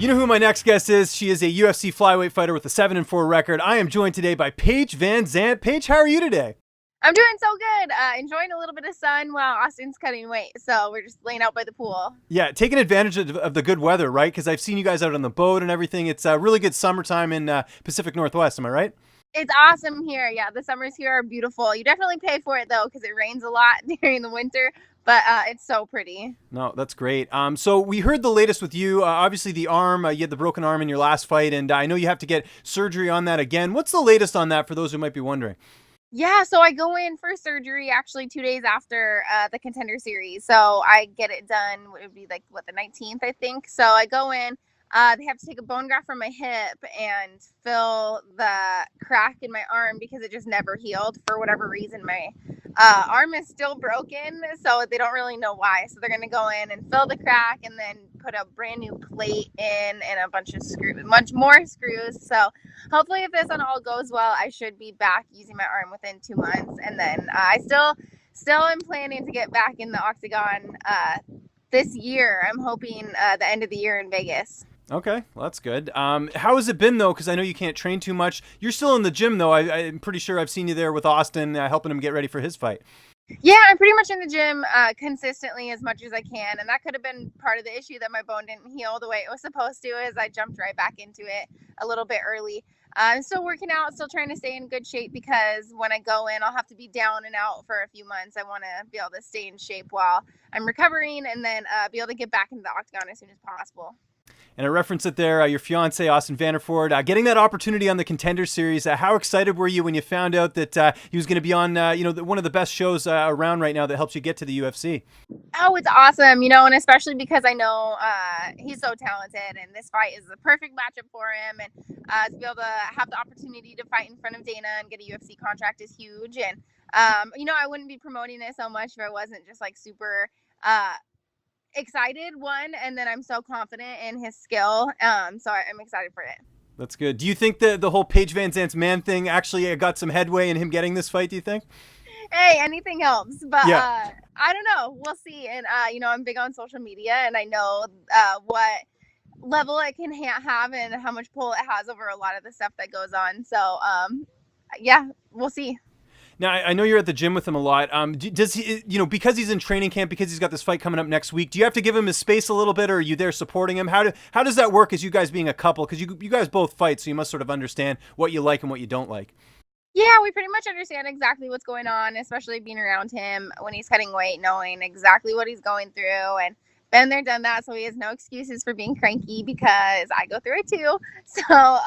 You know who my next guest is. She is a UFC flyweight fighter with a 7-4 record. I am joined today by Paige VanZant. Paige, how are you today? I'm doing so good. Enjoying a little bit of sun while Austin's cutting weight. So we're just laying out by the pool. Yeah, taking advantage of the good weather, right? Because I've seen you guys out on the boat and everything. It's a really good summertime in Pacific Northwest. Am I right? It's awesome here. Yeah, the summers here are beautiful. You definitely pay for it, though, because it rains a lot during the winter. But it's so pretty. No, that's great. So we heard the latest with you. Obviously, the arm, you had the broken arm in your last fight, and I know you have to get surgery on that again. What's the latest on that for those who might be wondering? Yeah, so I go in for surgery actually 2 days after the Contender Series. So I get it done. It would be like, the 19th, I think. So I go in. They have to take a bone graft from my hip and fill the crack in my arm because it just never healed for whatever reason. My arm is still broken, so they don't really know why. So they're going to go in and fill the crack and then put a brand new plate in and a bunch of screws, much more screws. So hopefully if this one all goes well, I should be back using my arm within 2 months. And then I still am planning to get back in the octagon this year. I'm hoping the end of the year in Vegas. Okay, well, that's good. How has it been, though? Because I know you can't train too much. You're still in the gym, though. I'm pretty sure I've seen you there with Austin, helping him get ready for his fight. Yeah, I'm pretty much in the gym consistently as much as I can. And that could have been part of the issue that my bone didn't heal the way it was supposed to, is I jumped right back into it a little bit early. I'm still working out, still trying to stay in good shape, because when I go in, I'll have to be down and out for a few months. I want to be able to stay in shape while I'm recovering, and then be able to get back into the octagon as soon as possible. And I referenced it there, your fiance, Austin Vanderford, getting that opportunity on the Contender Series. How excited were you when you found out that he was going to be on, one of the best shows around right now that helps you get to the UFC? Oh, it's awesome, and especially because I know he's so talented, and this fight is the perfect matchup for him. And to be able to have the opportunity to fight in front of Dana and get a UFC contract is huge. And, I wouldn't be promoting it so much if I wasn't just super excited, and then I'm so confident in his skill, so I'm excited for it. That's good. Do you think that the whole Paige VanZant's man thing actually got some headway in him getting this fight, do you think? Hey, anything helps, but yeah. I don't know, we'll see. And I'm big on social media, and I know what level it can have and how much pull it has over a lot of the stuff that goes on. So yeah, we'll see. Now, I know you're at the gym with him a lot. Does he, because he's in training camp, because he's got this fight coming up next week, do you have to give him his space a little bit, or are you there supporting him? How does that work as you guys being a couple? Because you guys both fight, so you must sort of understand what you like and what you don't like. Yeah, we pretty much understand exactly what's going on, especially being around him when he's cutting weight, knowing exactly what he's going through. And been there, done that, so he has no excuses for being cranky, because I go through it too. So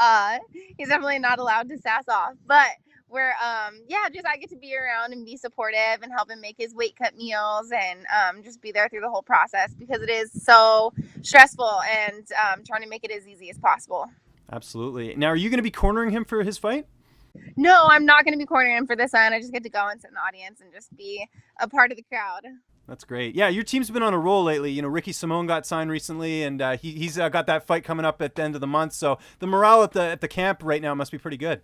he's definitely not allowed to sass off. But where just I get to be around and be supportive and help him make his weight cut meals, and just be there through the whole process, because it is so stressful, and trying to make it as easy as possible. Absolutely. Now, are you going to be cornering him for his fight? No, I'm not going to be cornering him for this one. I just get to go and sit in the audience and just be a part of the crowd. That's great. Yeah, your team's been on a roll lately. Ricky Simone got signed recently, and he's got that fight coming up at the end of the month. So the morale at the camp right now must be pretty good.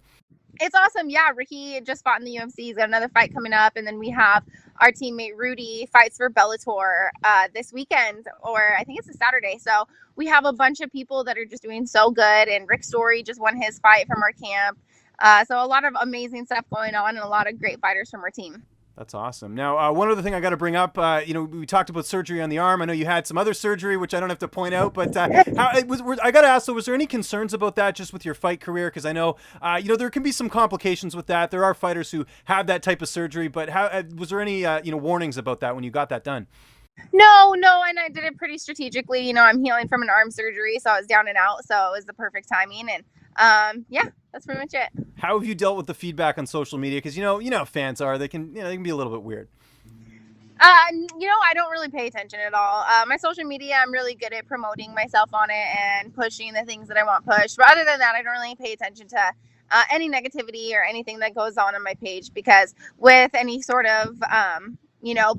It's awesome. Yeah, Ricky just fought in the UFC. He's got another fight coming up, and then we have our teammate Rudy fights for Bellator this weekend, or I think it's a Saturday. So we have a bunch of people that are just doing so good, and Rick Story just won his fight from our camp. So a lot of amazing stuff going on, and a lot of great fighters from our team. That's awesome. Now, one other thing I got to bring up, we talked about surgery on the arm. I know you had some other surgery, which I don't have to point out, but I got to ask, so was there any concerns about that just with your fight career? Because I know, there can be some complications with that. There are fighters who have that type of surgery, but was there any, warnings about that when you got that done? No, and I did it pretty strategically. I'm healing from an arm surgery, so I was down and out, so it was the perfect timing. And yeah, that's pretty much it. How have you dealt with the feedback on social media? Because you know how fans are. They can be a little bit weird. I don't really pay attention at all. My social media, I'm really good at promoting myself on it and pushing the things that I want pushed. But other than that, I don't really pay attention to any negativity or anything that goes on my page, because with any sort of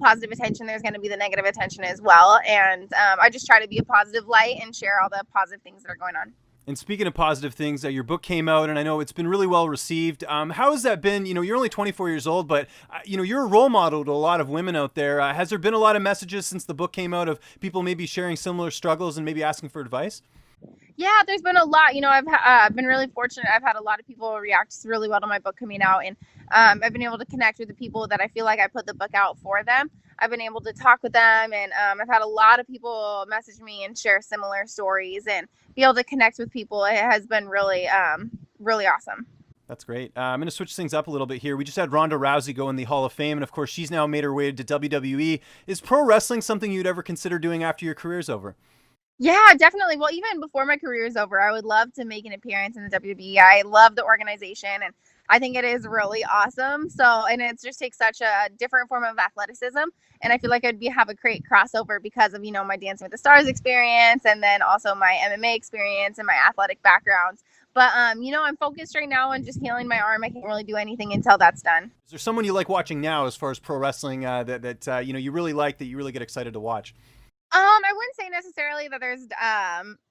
positive attention, there's going to be the negative attention as well. And I just try to be a positive light and share all the positive things that are going on. And speaking of positive things, your book came out, and I know it's been really well received. How has that been? You're only 24 years old, but you're a role model to a lot of women out there. Has there been a lot of messages since the book came out of people maybe sharing similar struggles and maybe asking for advice? Yeah, there's been a lot. I've been really fortunate. I've had a lot of people react really well to my book coming out, and I've been able to connect with the people that I feel like I put the book out for them. I've been able to talk with them, and I've had a lot of people message me and share similar stories, and be able to connect with people. It has been really, really awesome. That's great. I'm going to switch things up a little bit here. We just had Ronda Rousey go in the Hall of Fame, and of course, she's now made her way to WWE. Is pro wrestling something you'd ever consider doing after your career's over? Yeah, definitely. Well, even before my career is over, I would love to make an appearance in the WWE. I love the organization, and I think it is really awesome. So, and it just takes such a different form of athleticism, and I feel like I'd have a great crossover because of my Dancing with the Stars experience, and then also my MMA experience and my athletic backgrounds. But I'm focused right now on just healing my arm. I can't really do anything until that's done. Is there someone you like watching now, as far as pro wrestling, that you really like, that you really get excited to watch? I wouldn't say necessarily that there's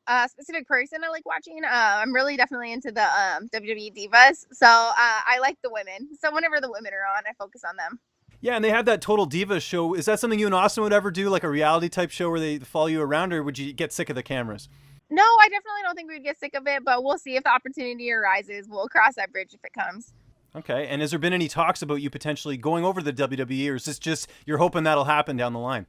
a specific person I like watching. I'm really definitely into the WWE divas, so I like the women. So whenever the women are on, I focus on them. Yeah, and they have that Total Divas show. Is that something you and Austin would ever do, like a reality type show where they follow you around, or would you get sick of the cameras? No, I definitely don't think we'd get sick of it, but we'll see if the opportunity arises. We'll cross that bridge if it comes. Okay, and has there been any talks about you potentially going over to the WWE, or is this just you're hoping that'll happen down the line?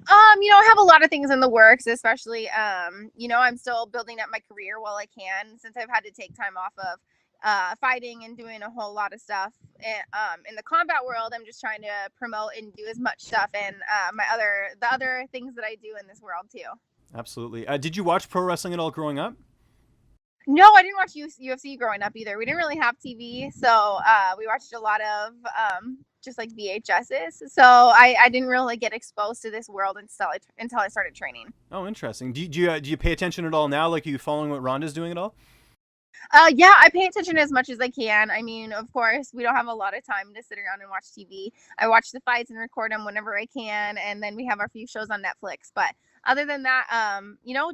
I have a lot of things in the works, especially, I'm still building up my career while I can, since I've had to take time off of fighting and doing a whole lot of stuff in the combat world. I'm just trying to promote and do as much stuff and the other things that I do in this world too. Absolutely. Did you watch pro wrestling at all growing up? No, I didn't watch UFC growing up either. We didn't really have TV, so we watched a lot of just like VHSs. So I didn't really get exposed to this world until I started training. Oh, interesting. Do you pay attention at all now? Like, are you following what Ronda's doing at all? Yeah, I pay attention as much as I can. I mean, of course, we don't have a lot of time to sit around and watch TV. I watch the fights and record them whenever I can, and then we have our few shows on Netflix. But other than that,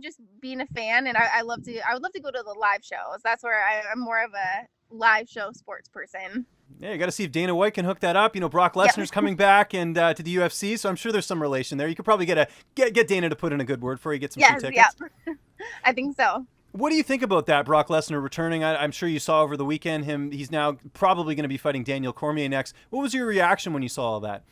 just being a fan, and I would love to go to the live shows. That's where I'm more of a live show sports person. Yeah, you got to see if Dana White can hook that up. Brock Lesnar's coming back and to the UFC, so I'm sure there's some relation there. You could probably get Dana to put in a good word for you, get some free tickets. Yeah, I think so. What do you think about that, Brock Lesnar returning? I'm sure you saw over the weekend he's now probably going to be fighting Daniel Cormier next. What was your reaction when you saw all that?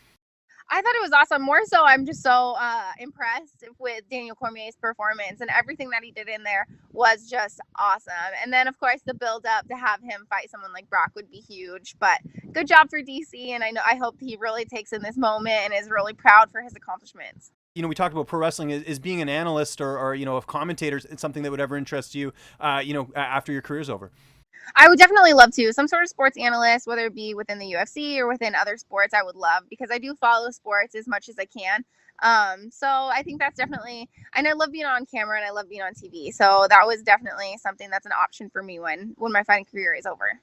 I thought it was awesome. More so, I'm just so impressed with Daniel Cormier's performance, and everything that he did in there was just awesome. And then, of course, the build up to have him fight someone like Brock would be huge. But good job for DC, and I hope he really takes in this moment and is really proud for his accomplishments. We talked about pro wrestling. Is being an analyst or of commentators something that would ever interest you, after your career's over? I would definitely love to. Some sort of sports analyst, whether it be within the UFC or within other sports, I would love, because I do follow sports as much as I can. So I think that's definitely, and I love being on camera and I love being on TV. So that was definitely something that's an option for me when my fighting career is over.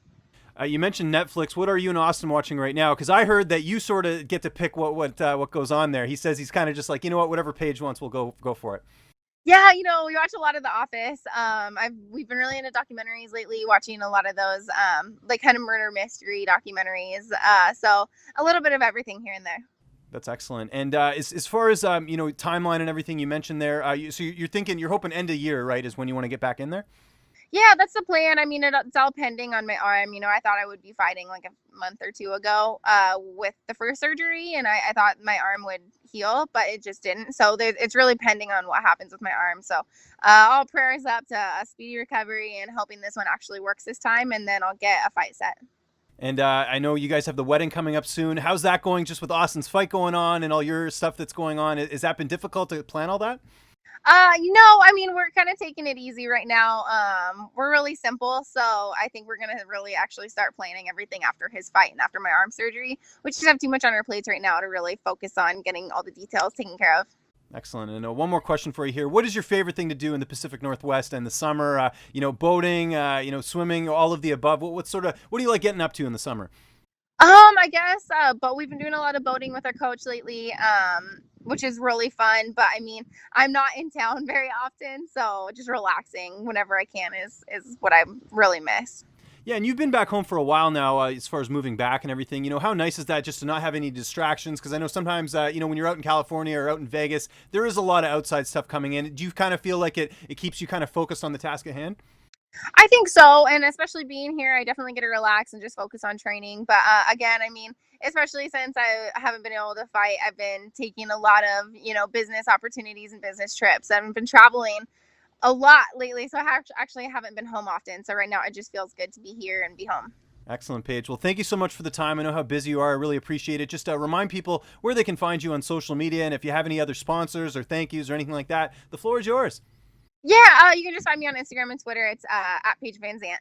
You mentioned Netflix. What are you and Austin watching right now? Because I heard that you sort of get to pick what goes on there. He says he's kind of just like, whatever Paige wants, we'll go for it. Yeah, we watch a lot of The Office. We've been really into documentaries lately, watching a lot of those like kind of murder mystery documentaries. So a little bit of everything here and there. That's excellent. And as far as timeline and everything you mentioned there, so you're hoping end of year, right, is when you want to get back in there? Yeah, that's the plan. I mean, it's all pending on my arm. I thought I would be fighting like a month or two ago with the first surgery, and I thought my arm would heal, but it just didn't. So it's really pending on what happens with my arm. So all prayers up to a speedy recovery and hoping this one actually works this time, and then I'll get a fight set. And I know you guys have the wedding coming up soon. How's that going, just with Austin's fight going on and all your stuff that's going on? Has that been difficult to plan all that? I mean, we're kind of taking it easy right now. We're really simple, so I think we're gonna really actually start planning everything after his fight and after my arm surgery. We just have too much on our plates right now to really focus on getting all the details taken care of. Excellent. And one more question for you here. What is your favorite thing to do in the Pacific Northwest in the summer? Boating, swimming, all of the above. What do you like getting up to in the summer? I guess, but we've been doing a lot of boating with our coach lately, which is really fun. But I mean, I'm not in town very often, so just relaxing whenever I can is what I really miss. Yeah, and you've been back home for a while now, as far as moving back and everything. How nice is that just to not have any distractions? Because I know sometimes, when you're out in California or out in Vegas, there is a lot of outside stuff coming in. Do you kind of feel like it keeps you kind of focused on the task at hand? I think so, and especially being here, I definitely get to relax and just focus on training. But again, I mean, especially since I haven't been able to fight, I've been taking a lot of business opportunities and business trips. I've been traveling a lot lately, so actually haven't been home often. So right now, it just feels good to be here and be home. Excellent, Paige. Well, thank you so much for the time. I know how busy you are. I really appreciate it. Just remind people where they can find you on social media, and if you have any other sponsors or thank yous or anything like that, the floor is yours. Yeah, you can just find me on Instagram and Twitter. It's at Paige VanZant.